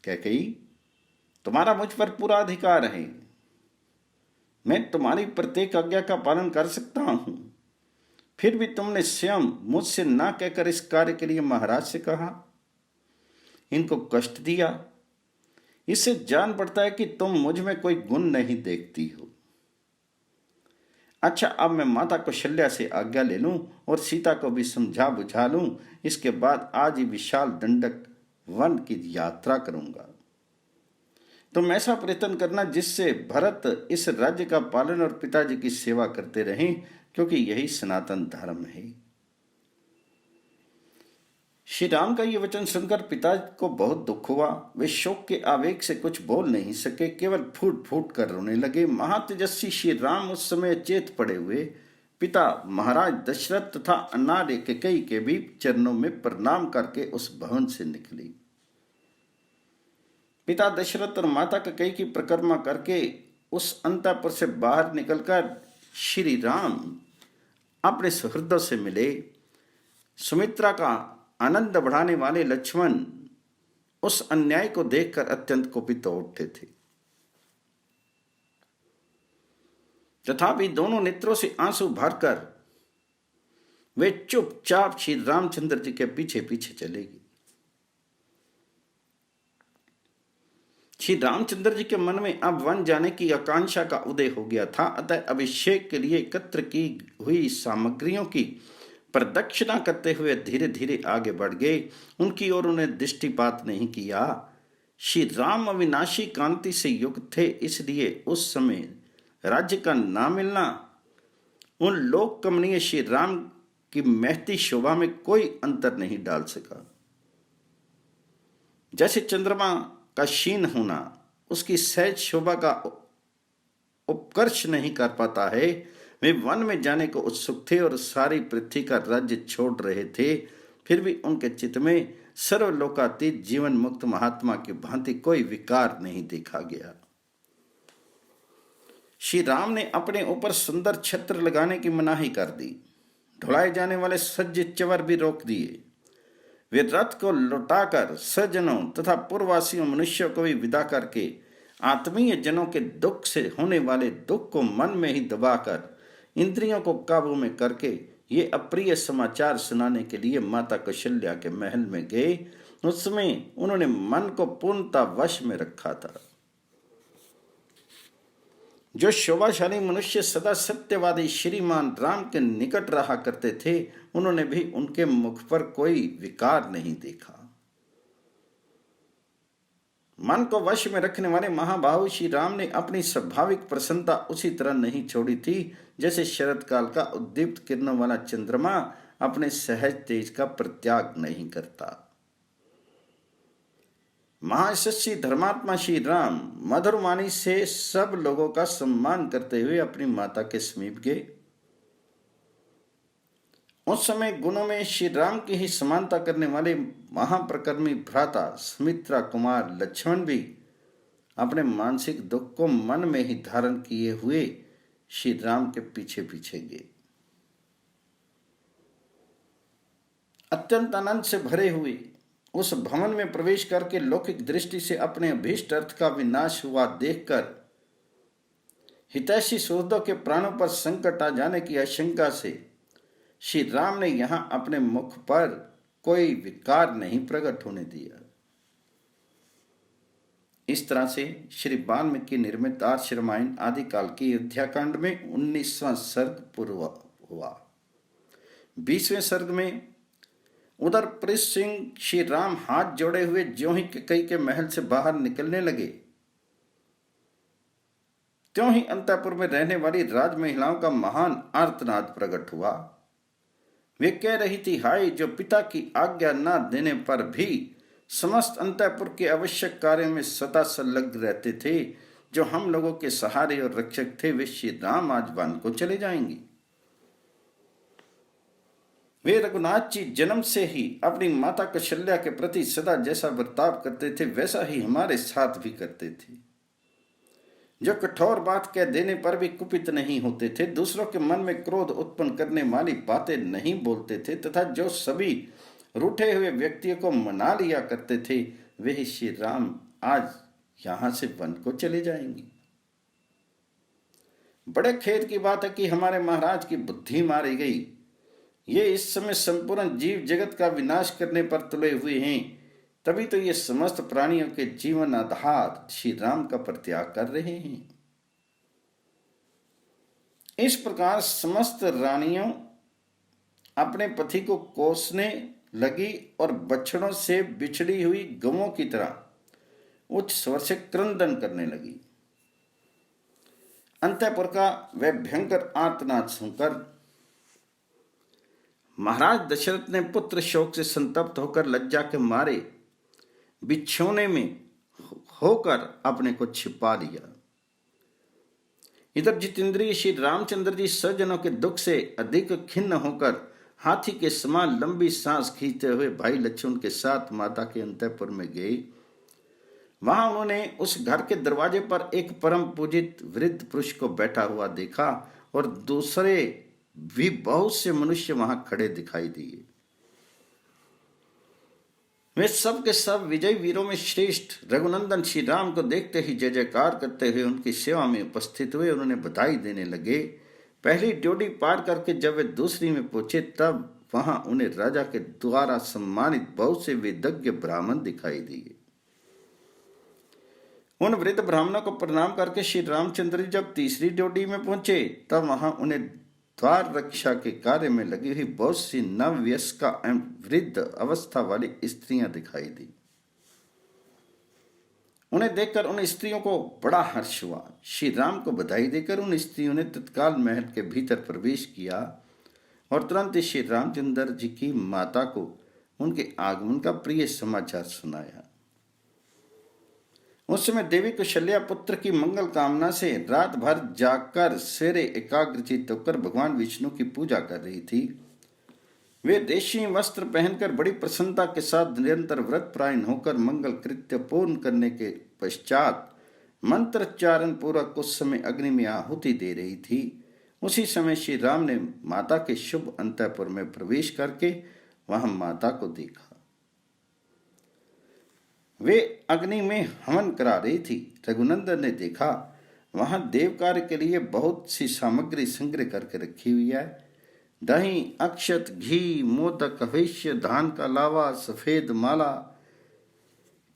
कैकेयी, तुम्हारा मुझ पर पूरा अधिकार है। मैं तुम्हारी प्रत्येक आज्ञा का पालन कर सकता हूं। फिर भी तुमने स्वयं मुझसे ना कहकर इस कार्य के लिए महाराज से कहा, इनको कष्ट दिया। इससे जान पड़ता है कि तुम मुझ में कोई गुण नहीं देखती हो। अच्छा, अब मैं माता कौशल्या से आज्ञा ले लूं और सीता को भी समझा बुझा लूं। इसके बाद आज ही विशाल दंडक वन की यात्रा करूंगा। तुम ऐसा प्रयत्न करना जिससे भरत इस राज्य का पालन और पिताजी की सेवा करते रहें, क्योंकि यही सनातन धर्म है। श्री राम का ये वचन सुनकर पिता को बहुत दुख हुआ। वे शोक के आवेग से कुछ बोल नहीं सके, केवल फूट फूट कर रोने लगे। महातेजस्वी श्री राम उस समय चेत पड़े हुए पिता महाराज दशरथ तथा अनार्य कैकेयी के भी चरणों में प्रणाम करके उस भवन से निकली। पिता दशरथ और माता कैकेयी की परिक्रमा करके उस अंतःपुर से बाहर निकलकर श्री राम अपने सुहृदों से मिले। सुमित्रा का आनंद बढ़ाने वाले लक्ष्मण उस अन्याय को देखकर अत्यंत कुपित हो उठे थे। तथापि दोनों नेत्रों से आंसू भरकर वे चुपचाप श्री रामचंद्र जी के पीछे पीछे चलेगी। श्री रामचंद्र जी के मन में अब वन जाने की आकांक्षा का उदय हो गया था। अतः अभिषेक के लिए एकत्र की हुई सामग्रियों की प्रदक्षिणा करते हुए धीरे धीरे आगे बढ़ गए। उनकी ओर उन्हें दृष्टिपात नहीं किया। श्री राम अविनाशी कांति से युक्त थे, इसलिए उस समय राज्य का ना मिलना उन लोक कमनीय श्री राम की महती शोभा में कोई अंतर नहीं डाल सका। जैसे चंद्रमा का क्षीण होना उसकी सहज शोभा का उपकर्ष नहीं कर पाता है, वे वन में जाने को उत्सुक थे और सारी पृथ्वी का राज्य छोड़ रहे थे। फिर भी उनके चित्त में सर्वलोकातीत जीवन मुक्त महात्मा की भांति कोई विकार नहीं देखा गया। श्री राम ने अपने ऊपर सुंदर छत्र लगाने की मनाही कर दी। ढुलाए जाने वाले सज्जित चवर भी रोक दिए। वे रथ को लौटाकर सज्जनों तथा पूर्ववासियों मनुष्यों को भी विदा करके आत्मीय जनों के दुख से होने वाले दुख को मन में ही दबाकर इंद्रियों को काबू में करके ये अप्रिय समाचार सुनाने के लिए माता कौशल्या के महल में गए। उस समय उन्होंने मन को पूर्णतः वश में रखा था। जो शोभाशाली मनुष्य सदा सत्यवादी श्रीमान राम के निकट रहा करते थे, उन्होंने भी उनके मुख पर कोई विकार नहीं देखा। मन को वश में रखने वाले महाबाहु श्री राम ने अपनी स्वाभाविक प्रसन्नता उसी तरह नहीं छोड़ी थी जैसे शरद काल का उद्दीप्त किरणों वाला चंद्रमा अपने सहज तेज का परित्याग नहीं करता। महायशस्वी धर्मात्मा श्री राम मधुर वाणी से सब लोगों का सम्मान करते हुए अपनी माता के समीप गए उस समय गुणों में श्री राम की ही समानता करने वाले महाप्रकर्मी भ्राता सुमित्रा कुमार लक्ष्मण भी अपने मानसिक दुख को मन में ही धारण किए हुए श्री राम के पीछे पीछे गए। अत्यंत आनंद से भरे हुए उस भवन में प्रवेश करके लौकिक दृष्टि से अपने अभीष्ट अर्थ का विनाश हुआ देखकर हितैषी सुहृदों के प्राणों पर संकट आ जाने की आशंका से श्री राम ने यहां अपने मुख पर कोई विकार नहीं प्रकट होने दिया। इस तरह से श्री वाल्मीकि निर्मित आर्ष रामायण आदि काल की अयोध्याकांड में 19वां सर्ग पूरा हुआ। 20वें सर्ग में उधर पृष्ठ सिंह श्री राम हाथ जोड़े हुए ज्यों ही कैकेयी के महल से बाहर निकलने लगे, त्यों ही अंतःपुर में रहने वाली राज महिलाओं का महान आर्तनाद प्रकट हुआ। वे कह रही थी, हाय जो पिता की आज्ञा न देने पर भी समस्त अंतःपुर के आवश्यक कार्यों में सदा संलग्न रहते थे, जो हम लोगों के सहारे और रक्षक थे, वे श्री राम आज वन को चले जाएंगे। वे रघुनाथ जी जन्म से ही अपनी माता कौशल्या के प्रति सदा जैसा बर्ताव करते थे वैसा ही हमारे साथ भी करते थे, जो कठोर बात कह देने पर भी कुपित नहीं होते थे, दूसरों के मन में क्रोध उत्पन्न करने वाली बातें नहीं बोलते थे तथा जो सभी रूठे हुए व्यक्तियों को मना लिया करते थे, वे श्री राम आज यहां से वन को चले जाएंगे। बड़े खेद की बात है कि हमारे महाराज की बुद्धि मारी गई। ये इस समय संपूर्ण जीव जगत का विनाश करने पर तुले हुए हैं, तभी तो ये समस्त प्राणियों के जीवन आधार श्री राम का परित्याग कर रहे हैं। इस प्रकार समस्त रानियों अपने पति को कोसने लगी और बछड़ों से बिछड़ी हुई गवों की तरह उच्च स्वर से क्रंदन करने लगी। अंतःपुर का वह भयंकर आर्तनाद सुनकर महाराज दशरथ ने पुत्र शोक से संतप्त होकर लज्जा के मारे बिछोने में होकर अपने को छिपा लिया। इधर जितेंद्रिय श्री रामचंद्र जी सज्जनों के दुख से अधिक खिन्न होकर हाथी के समान लंबी सांस खींचते हुए भाई लक्ष्मण के साथ माता के अंतःपुर में गए। वहां उन्होंने उस घर के दरवाजे पर एक परम पूजित वृद्ध पुरुष को बैठा हुआ देखा और दूसरे भी बहुत से मनुष्य वहां खड़े दिखाई दिए। वे सब के सब विजय वीरों में श्रेष्ठ रघुनंदन श्री राम को देखते ही जय जयकार करते हुए उनकी सेवा में उपस्थित हुए, उन्होंने बधाई देने लगे। पहली ड्योढ़ी पार करके जब वे दूसरी में पहुंचे तब वहां उन्हें राजा के द्वारा सम्मानित बहुत से वेदज्ञ ब्राह्मण दिखाई दिए। उन वृद्ध ब्राह्मणों को प्रणाम करके श्री रामचंद्र जी जब तीसरी ड्योढ़ी में पहुंचे तब वहां उन्हें द्वार रक्षा के कार्य में लगी हुई बहुत सी नववयस्का एवं वृद्ध अवस्था वाली स्त्रियां दिखाई दी। उन्हें देखकर उन स्त्रियों को बड़ा हर्ष हुआ। श्री राम को बधाई देकर उन स्त्रियों ने तत्काल महल के भीतर प्रवेश किया और तुरंत श्री रामचंद्र जी की माता को उनके आगमन का प्रिय समाचार सुनाया। उस समय देवी कौशल्या पुत्र की मंगल कामना से रात भर जागकर सवेरे एकाग्रचित होकर भगवान विष्णु की पूजा कर रही थी। वे रेशमी वस्त्र पहनकर बड़ी प्रसन्नता के साथ निरंतर व्रतपरायण होकर मंगल कृत्य पूर्ण करने के पश्चात मंत्रोच्चारण पूर्वक उस समय अग्नि में आहुति दे रही थी। उसी समय श्री राम ने माता के शुभ अंतःपुर में प्रवेश करके वहां माता को देखा। वे अग्नि में हवन करा रही थी। रघुनंदन ने देखा वहां देव कार्य के लिए बहुत सी सामग्री संग्रह करके रखी हुई है। दही, अक्षत, घी, मोदक, हविष्य, धान का लावा, सफेद माला,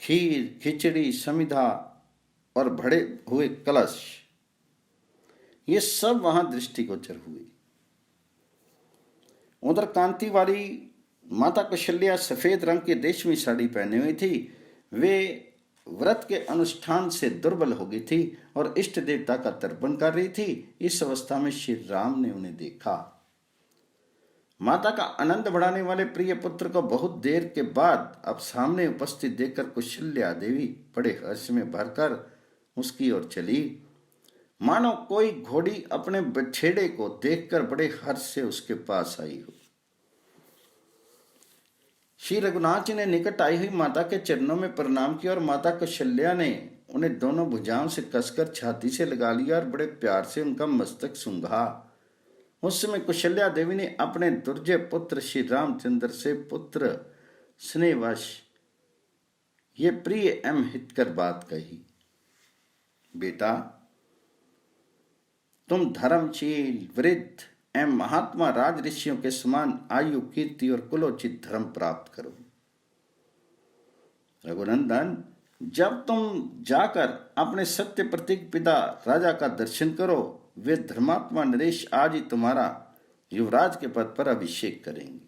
खीर, खिचड़ी, समिधा और भरे हुए कलश, ये सब वहां दृष्टिगोचर हुए। उधर कांति वाली माता कौशल्या सफेद रंग की रेशमी साड़ी पहने हुई थी। वे व्रत के अनुष्ठान से दुर्बल हो गई थी और इष्ट देवता का तर्पण कर रही थी। इस अवस्था में श्री राम ने उन्हें देखा। माता का आनंद बढ़ाने वाले प्रिय पुत्र को बहुत देर के बाद अब सामने उपस्थित देखकर कौशल्या देवी बड़े हर्ष में भरकर उसकी ओर चली, मानो कोई घोड़ी अपने बछेड़े को देखकर बड़े हर्ष से उसके पास आई हो। श्री रघुनाथ जी ने निकट आई हुई माता के चरणों में प्रणाम किया और माता कौशल्या ने उन्हें दोनों भुजाओं से कसकर छाती से लगा लिया और बड़े प्यार से उनका मस्तक सूंघा। उस समय कौशल्या देवी ने अपने दुर्जय पुत्र श्री रामचंद्र से पुत्र स्नेहवश ये प्रिय एवं हितकर बात कही, बेटा, तुम धर्मशील, वृद्ध एवं महात्मा राज ऋषियों के समान आयु, कीर्ति और कुलोचित धर्म प्राप्त करो। रघुनंदन, जब तुम जाकर अपने सत्य प्रतीक पिता राजा का दर्शन करो, वे धर्मात्मा नरेश आज ही तुम्हारा युवराज के पद पर अभिषेक करेंगे।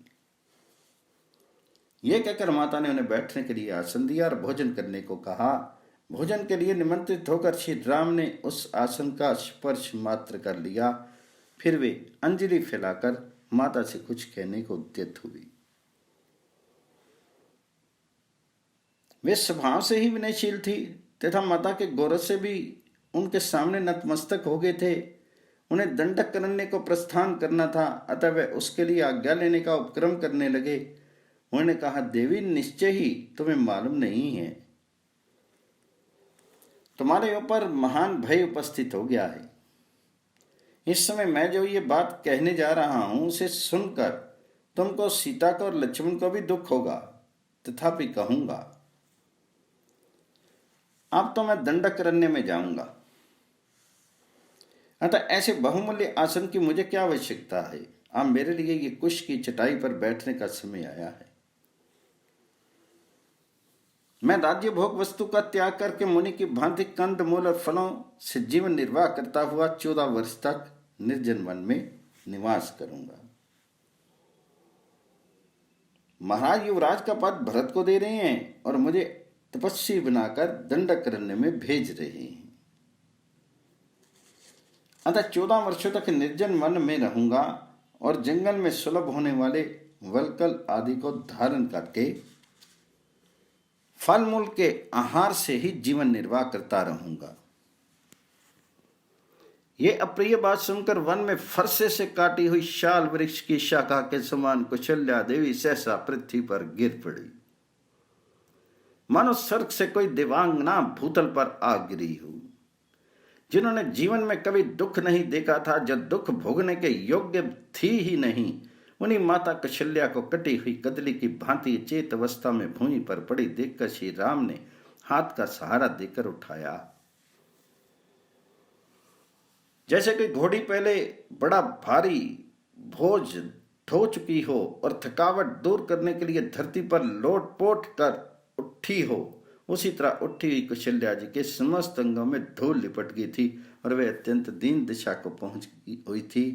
ये कहकर माता ने उन्हें बैठने के लिए आसन दिया और भोजन करने को कहा। भोजन के लिए निमंत्रित होकर श्री राम ने उस आसन का स्पर्श मात्र कर लिया। फिर वे अंजलि फैलाकर माता से कुछ कहने को उद्यत हुई। वे स्वभाव से ही विनयशील थी तथा माता के गौरव से भी उनके सामने नतमस्तक हो गए थे। उन्हें दंडक करने को प्रस्थान करना था, अतः वे उसके लिए आज्ञा लेने का उपक्रम करने लगे। उन्होंने कहा, देवी, निश्चय ही तुम्हें मालूम नहीं है, तुम्हारे ऊपर महान भय उपस्थित हो गया है। इस समय मैं जो ये बात कहने जा रहा हूं, उसे सुनकर तुमको, सीता को और लक्ष्मण को भी दुख होगा, तथापि कहूंगा, अब तो मैं दंडक करने में जाऊंगा। अतः ऐसे बहुमूल्य आसन की मुझे क्या आवश्यकता है। अब मेरे लिए ये कुश की चटाई पर बैठने का समय आया है। मैं राज्य भोग वस्तु का त्याग करके मुनि की भांति कंद मूल और फलों से जीवन निर्वाह करता हुआ 14 वर्ष तक निर्जन वन में निवास करूंगा। महाराज युवराज का पद भरत को दे रहे हैं और मुझे तपस्वी बनाकर दंडक करने में भेज रहे हैं। अतः 14 वर्षों तक निर्जन वन में रहूंगा और जंगल में सुलभ होने वाले वलकल आदि को धारण करके फल मूल के आहार से ही जीवन निर्वाह करता रहूंगा। ये अप्रिय बात सुनकर वन में फरसे से काटी हुई शाल वृक्ष की शाखा के समान कौशल्या देवी सहसा पृथ्वी पर गिर पड़ी, मानो स्वर्ग से कोई दिव्यांगना भूतल पर आ गिरी हो। जिन्होंने जीवन में कभी दुख नहीं देखा था, जो दुख भोगने के योग्य थी ही नहीं, उन्हीं माता कौशल्या को कटी हुई कदली की भांति चेत अवस्था में भूमि पर पड़ी देखकर श्री राम ने हाथ का सहारा देकर उठाया। जैसे कि घोड़ी पहले बड़ा भारी भोज ढो चुकी हो और थकावट दूर करने के लिए धरती पर लोट पोट कर उठी हो, उसी तरह उठी हुई कौशल्या जी के समस्त अंगों में धूल लिपट गई थी और वे अत्यंत दीन दिशा को पहुंच हुई थी।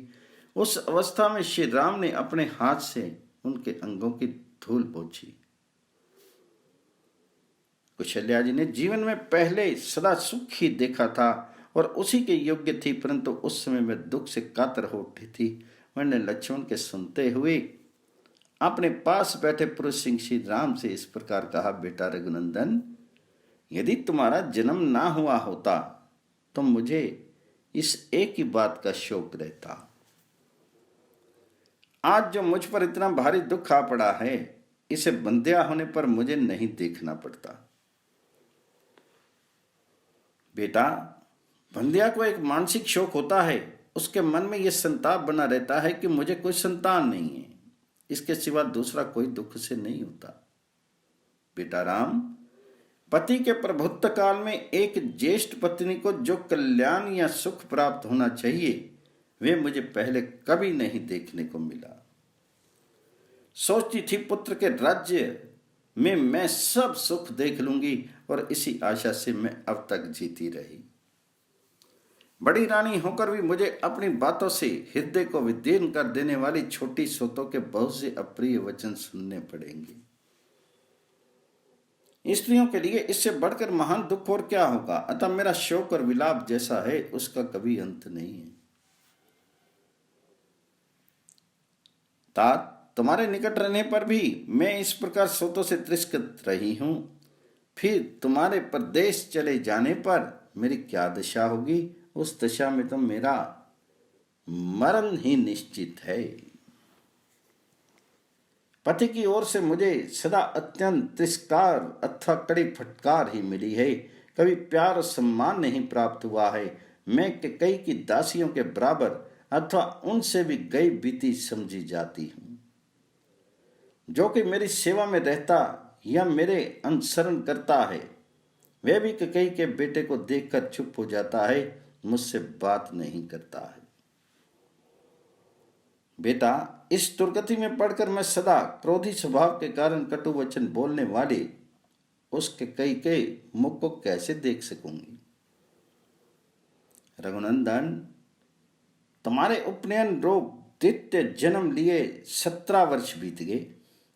उस अवस्था में श्री राम ने अपने हाथ से उनके अंगों की धूल पोंछी। कौशल्या जी ने जीवन में पहले सदा सुख ही देखा था और उसी के योग्य थी, परंतु उस समय में दुख से कातर हो उठी थी। मैंने लक्ष्मण के सुनते हुए अपने पास बैठे पुरुष सिंह श्री राम से इस प्रकार कहा, बेटा रघुनंदन, यदि तुम्हारा जन्म ना हुआ होता तो मुझे इस एक ही बात का शोक रहता। आज जो मुझ पर इतना भारी दुख आ पड़ा है, इसे बंध्या होने पर मुझे नहीं देखना पड़ता। बेटा, बंध्या को एक मानसिक शोक होता है, उसके मन में यह संताप बना रहता है कि मुझे कोई संतान नहीं है, इसके सिवा दूसरा कोई दुख से नहीं होता। बेटा राम, पति के प्रभुत्व काल में एक ज्येष्ठ पत्नी को जो कल्याण या सुख प्राप्त होना चाहिए, वे मुझे पहले कभी नहीं देखने को मिला। सोचती थी पुत्र के राज्य में मैं सब सुख देख लूंगी और इसी आशा से मैं अब तक जीती रही। बड़ी रानी होकर भी मुझे अपनी बातों से हृदय को विदीर्ण कर देने वाली छोटी सोतों के बहुत से अप्रिय वचन सुनने पड़ेंगे। स्त्रियों के लिए इससे बढ़कर महान दुख और क्या होगा। अतः मेरा शोक और विलाप जैसा है, उसका कभी अंत नहीं है। तात, तुम्हारे निकट रहने पर भी मैं इस प्रकार सोतों से तिरस्कृत रही हूं, फिर तुम्हारे परदेश चले जाने पर मेरी क्या दशा होगी। उस दशा में तो मेरा मरण ही निश्चित है। पति की ओर से मुझे सदा अत्यंत तिरस्कार अथवा कड़ी फटकार ही मिली है। कभी प्यार और सम्मान नहीं प्राप्त हुआ है। मैं कई की दासियों के बराबर अथवा उनसे भी गई बीती समझी जाती हूँ। जो कि मेरी सेवा में रहता या मेरे अनुसरण करता है, वह भी कई के बेटे को देखकर चुप हो जाता है, मुझसे बात नहीं करता है। बेटा, इस दुर्गति में पड़कर मैं सदा क्रोधी स्वभाव के कारण कटु वचन बोलने वाले उसके कई के मुख को कैसे देख सकूंगी। रघुनंदन, तुम्हारे उपनयन रोग द्वितीय जन्म लिए 17 वर्ष बीत गए,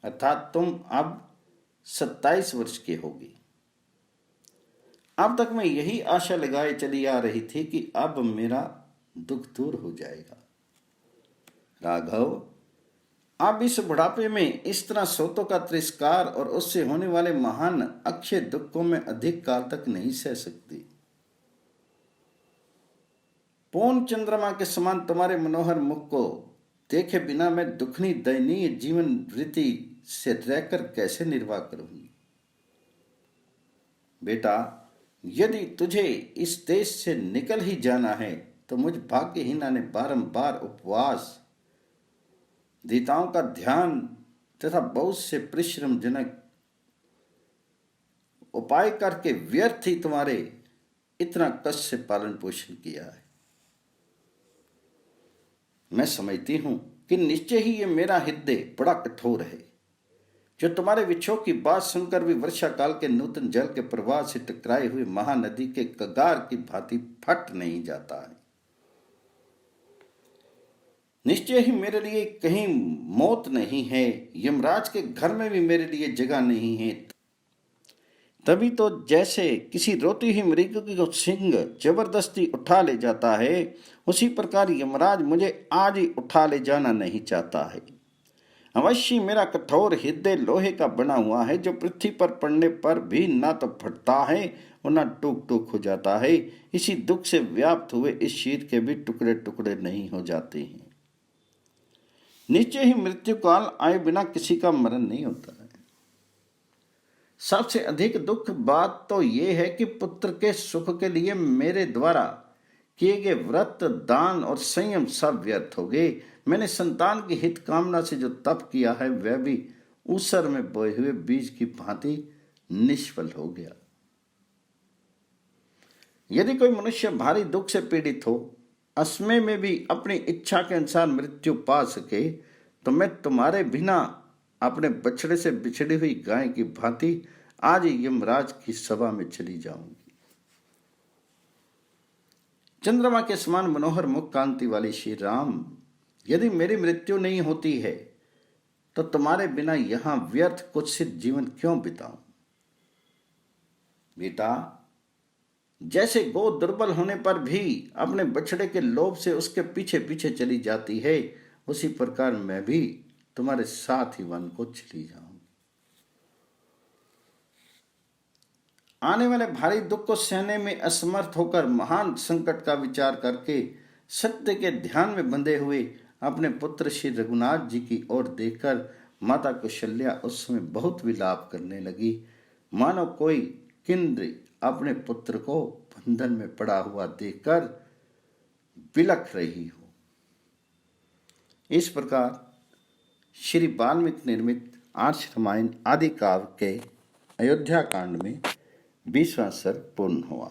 अर्थात तुम अब 27 वर्ष के होगी। अब तक मैं यही आशा लगाए चली आ रही थी कि अब मेरा दुख दूर हो जाएगा। राघव, आप इस बुढ़ापे में इस तरह सोतों का तिरस्कार और उससे होने वाले महान अक्षय दुखों में अधिक काल तक नहीं सह सकती। पूर्ण चंद्रमा के समान तुम्हारे मनोहर मुख को देखे बिना मैं दुखनी दयनीय जीवन वृत्ति से रहकर कैसे निर्वाह करूंगी। बेटा, यदि तुझे इस देश से निकल ही जाना है तो मुझ भाग्यहीना ने बारंबार उपवास, देवताओं का ध्यान तथा बहुत से परिश्रमजनक उपाय करके व्यर्थ ही तुम्हारे इतना कष्ट से पालन पोषण किया है। मैं समझती हूं कि निश्चय ही ये मेरा हृदय बड़ा कठोर है, जो तुम्हारे विक्षोभ की बात सुनकर भी वर्षा काल के नूतन जल के प्रवाह से टकराए हुए महानदी के कगार की भांति फट नहीं जाता है। निश्चय ही मेरे लिए कहीं मौत नहीं है, यमराज के घर में भी मेरे लिए जगह नहीं है। तभी तो जैसे किसी रोती हुई मृग को सिंह जबरदस्ती उठा ले जाता है, उसी प्रकार यमराज मुझे आज ही उठा ले जाना नहीं चाहता है। अवश्य मेरा कठोर हृदय लोहे का बना हुआ है, जो पृथ्वी पर पड़ने पर भी ना तो फटता है और ना टूक टूक हो जाता है। इसी दुख से व्याप्त हुए इस शीर के भी टुकड़े टुकड़े नहीं हो जाते हैं। निश्चय ही मृत्यु काल आए बिना किसी का मरण नहीं होता है। सबसे अधिक दुख बात तो यह है कि पुत्र के सुख के लिए मेरे द्वारा किए गए व्रत, दान और संयम सब व्यर्थ हो गए। मैंने संतान की हित कामना से जो तप किया है, वह भी ऊसर में बोए हुए बीज की भांति निष्फल हो गया। यदि कोई मनुष्य भारी दुख से पीड़ित हो, असमय में भी अपनी इच्छा के अनुसार मृत्यु पा सके, तो मैं तुम्हारे बिना अपने बछड़े से बिछड़ी हुई गाय की भांति आज यमराज की सभा में चली जाऊंगी। चंद्रमा के समान मनोहर मुख कांति वाली श्री राम, यदि मेरी मृत्यु नहीं होती है तो तुम्हारे बिना यहां व्यर्थ कुत्सित जीवन क्यों बिताऊं। बेटा, जैसे गौ दुर्बल होने पर भी अपने बछड़े के लोभ से उसके पीछे पीछे चली जाती है, उसी प्रकार मैं भी तुम्हारे साथ ही वन को चली जाऊंगी। आने वाले भारी दुख को सहने में असमर्थ होकर महान संकट का विचार करके सत्य के ध्यान में बंधे हुए अपने पुत्र श्री रघुनाथ जी की ओर देखकर माता कौशल्या उस समय बहुत विलाप करने लगी, मानो कोई किन्नरी अपने पुत्र को बंधन में पड़ा हुआ देखकर बिलख रही हो। इस प्रकार श्री वाल्मीकि निर्मित आर्ष रामायण आदि काव्य के अयोध्या कांड में 20वां सर्ग पूर्ण हुआ।